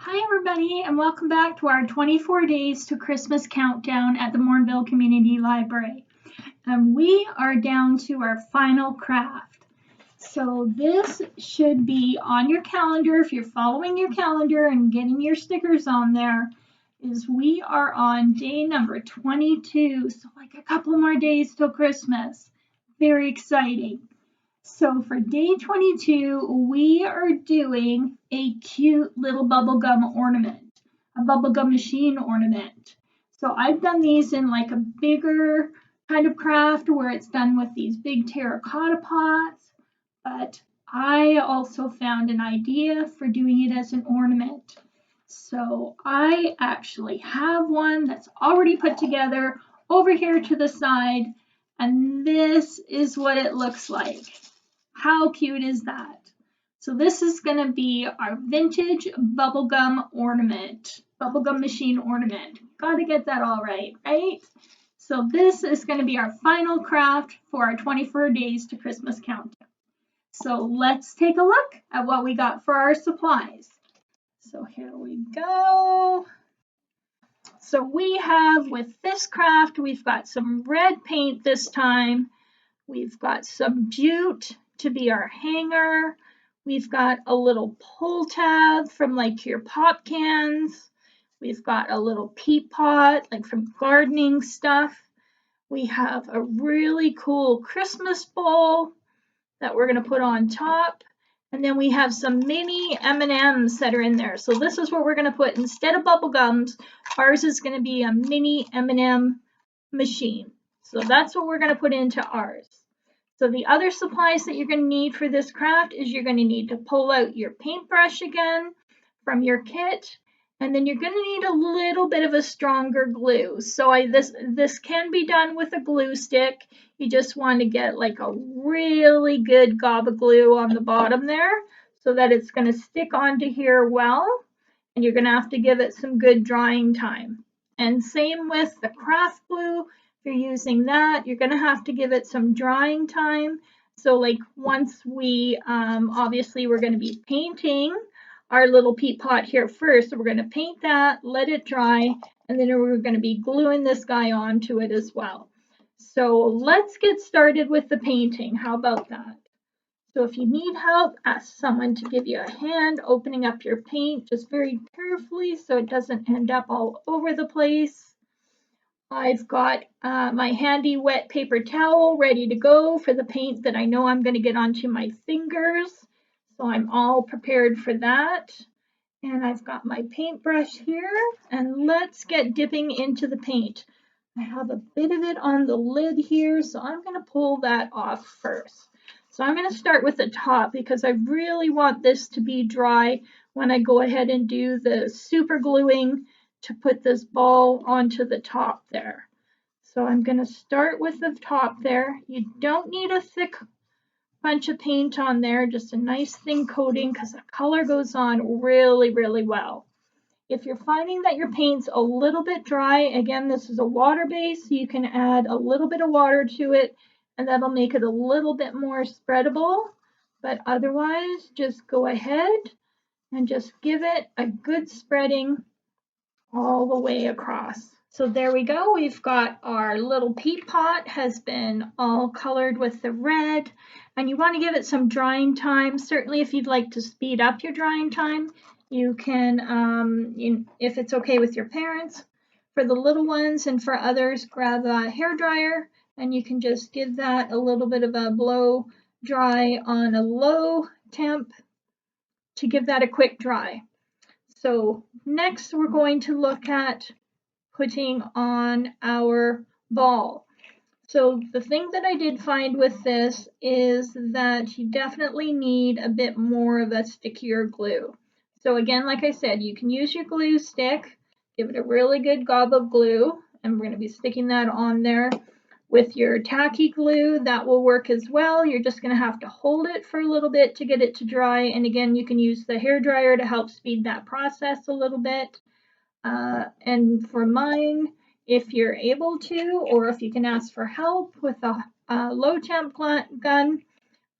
Hi, everybody, and welcome back to our 24 Days to Christmas countdown at the Mornville Community Library. We are down to our final craft. So this should be on your calendar if you're following your calendar and getting your stickers on there. We are on day number 22, so like a couple more days till Christmas. Very exciting. So for day 22, we are doing a cute little bubblegum ornament, a bubblegum machine ornament. So I've done these in like a bigger kind of craft where it's done with these big terracotta pots, but I also found an idea for doing it as an ornament. So I actually have one that's already put together over here to the side, and this is what it looks like. How cute is that? So this is going to be our vintage bubblegum ornament, bubblegum machine ornament. Got to get that all right, right? So this is going to be our final craft for our 24 days to Christmas countdown. So let's take a look at what we got for our supplies. So here we go. So we have with this craft, we've got some red paint this time. We've got some jute to be our hanger. We've got a little pull tab from like your pop cans. We've got a little peat pot, like from gardening stuff. We have a really cool Christmas bowl that we're going to put on top. And then we have some mini M&Ms that are in there. So this is what we're going to put instead of bubble gums. Ours is going to be a mini M&M machine. So that's what we're going to put into ours. So the other supplies that you're going to need for this craft is you're going to need to pull out your paintbrush again from your kit, and then you're going to need a little bit of a stronger glue. So this can be done with a glue stick. You just want to get like a really good gob of glue on the bottom there so that it's going to stick onto here well, and you're going to have to give it some good drying time. And same with the craft glue. If you're using that, you're going to have to give it some drying time. So like once we, obviously we're going to be painting our little peat pot here first. So we're going to paint that, let it dry, and then we're going to be gluing this guy onto it as well. So let's get started with the painting. How about that? So if you need help, ask someone to give you a hand opening up your paint just very carefully so it doesn't end up all over the place. I've got my handy wet paper towel ready to go for the paint that I know I'm going to get onto my fingers. So I'm all prepared for that. And I've got my paintbrush here, and let's get dipping into the paint. I have a bit of it on the lid here, so I'm going to pull that off first. So I'm going to start with the top because I really want this to be dry when I go ahead and do the super gluing to put this ball onto the top there. So I'm going to start with the top there. You don't need a thick bunch of paint on there, just a nice thin coating because the color goes on really, really well. If you're finding that your paint's a little bit dry, again, this is a water base, so you can add a little bit of water to it and that'll make it a little bit more spreadable. But otherwise, just go ahead and just give it a good spreading all the way across. So there we go. We've got our little peat pot has been all colored with the red, and you want to give it some drying time. Certainly if you'd like to speed up your drying time, you can, if it's okay with your parents. For the little ones and for others, grab a hair dryer and you can just give that a little bit of a blow dry on a low temp to give that a quick dry. So next we're going to look at putting on our ball. So the thing that I did find with this is that you definitely need a bit more of a stickier glue. So again, like I said, you can use your glue stick, give it a really good gob of glue, and we're going to be sticking that on there. With your tacky glue, that will work as well. You're just going to have to hold it for a little bit to get it to dry. And again, you can use the hair dryer to help speed that process a little bit. And for mine, if you're able to, or if you can ask for help with a low temp gun,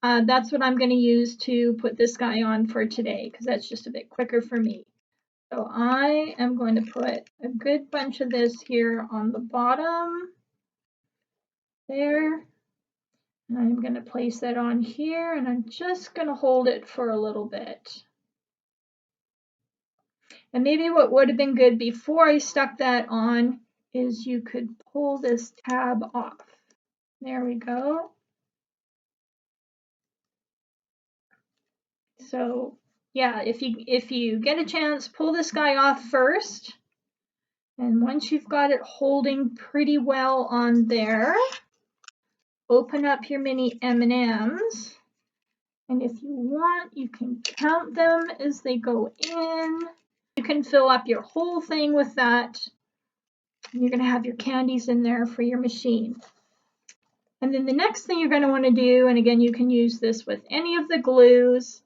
that's what I'm going to use to put this guy on for today, because that's just a bit quicker for me. So I am going to put a good bunch of this here on the bottom there. And I'm going to place that on here, and I'm just going to hold it for a little bit. And maybe what would have been good before I stuck that on is you could pull this tab off. There we go. So yeah, if you get a chance, pull this guy off first. And once you've got it holding pretty well on there, open up your mini M&Ms. And if you want, you can count them as they go in. You can fill up your whole thing with that. You're going to have your candies in there for your machine. And then the next thing you're going to want to do, and again, you can use this with any of the glues,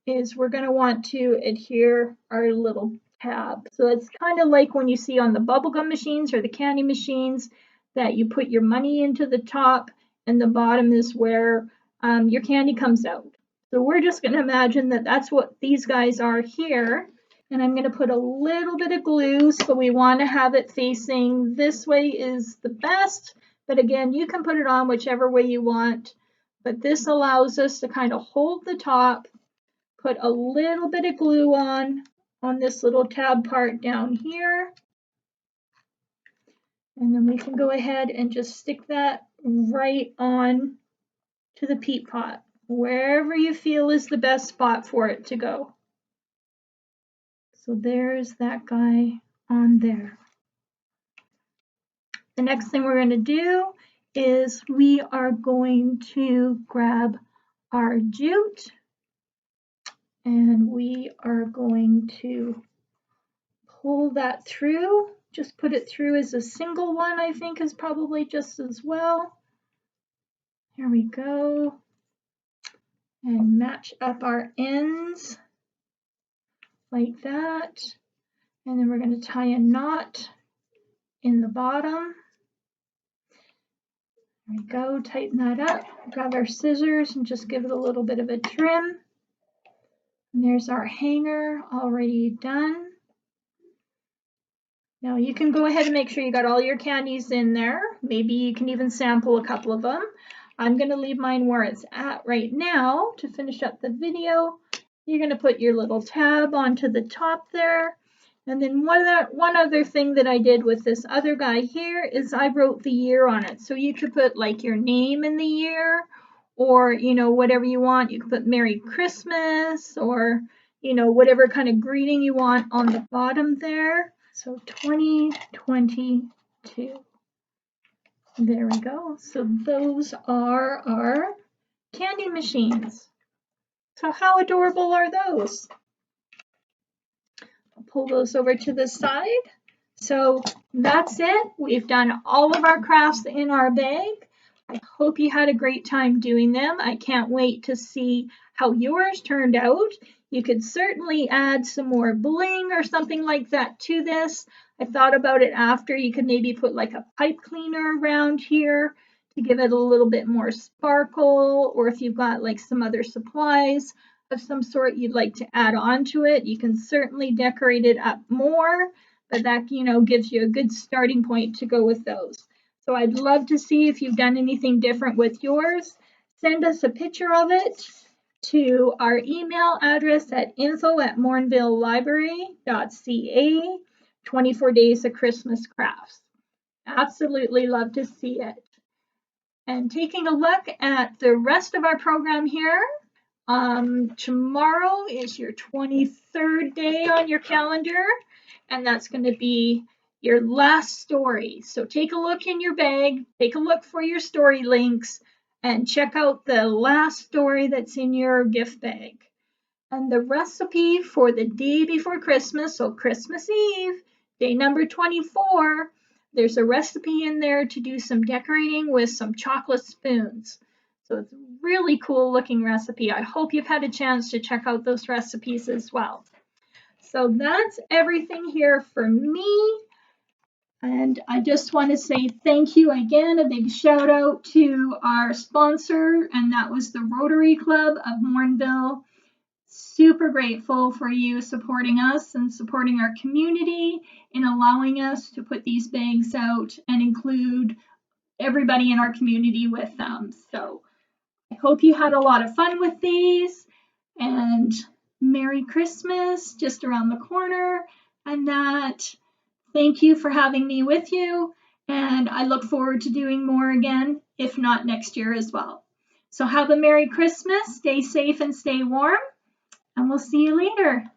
is we're going to want to adhere our little tab. So it's kind of like when you see on the bubblegum machines or the candy machines that you put your money into the top and the bottom is where your candy comes out. So we're just going to imagine that that's what these guys are here. And I'm going to put a little bit of glue, so we want to have it facing this way is the best. But again, you can put it on whichever way you want. But this allows us to kind of hold the top, put a little bit of glue on this little tab part down here. And then we can go ahead and just stick that right on to the peat pot, wherever you feel is the best spot for it to go. So there's that guy on there. The next thing we're going to do is we are going to grab our jute and we are going to pull that through. Just put it through as a single one, I think is probably just as well. Here we go. And match up our ends like that. And then we're going to tie a knot in the bottom. There we go, tighten that up. Grab our scissors and just give it a little bit of a trim. And there's our hanger already done. Now you can go ahead and make sure you got all your candies in there. Maybe you can even sample a couple of them. I'm going to leave mine where it's at right now to finish up the video. You're going to put your little tab onto the top there. And then one other thing that I did with this other guy here is I wrote the year on it. So you could put like your name in the year, or, you know, whatever you want. You could put Merry Christmas, or, you know, whatever kind of greeting you want on the bottom there. So 2022. There we go. So those are our candy machines. So how adorable are those? I'll pull those over to the side. So that's it. We've done all of our crafts in our bag. I hope you had a great time doing them. I can't wait to see how yours turned out. You could certainly add some more bling or something like that to this. I thought about it after. You could maybe put like a pipe cleaner around here to give it a little bit more sparkle, or if you've got like some other supplies of some sort you'd like to add on to it, you can certainly decorate it up more, but that, you know, gives you a good starting point to go with those. So I'd love to see if you've done anything different with yours. Send us a picture of it to our email address at info@morinvillelibrary.ca. 24 days of Christmas crafts. Absolutely love to see it. And taking a look at the rest of our program here, tomorrow is your 23rd day on your calendar, and that's going to be your last story. So take a look in your bag, take a look for your story links, and check out the last story that's in your gift bag. And the recipe for the day before Christmas, so Christmas Eve, day number 24, there's a recipe in there to do some decorating with some chocolate spoons. So it's a really cool looking recipe. I hope you've had a chance to check out those recipes as well. So that's everything here for me. And I just want to say thank you again, a big shout out to our sponsor, and that was the Rotary Club of Morinville. super grateful for you supporting us and supporting our community and allowing us to put these bags out and include everybody in our community with them. So I hope you had a lot of fun with these, and Merry Christmas just around the corner, and that thank you for having me with you, and I look forward to doing more again, if not next year as well. So have a Merry Christmas, stay safe and stay warm, and we'll see you later.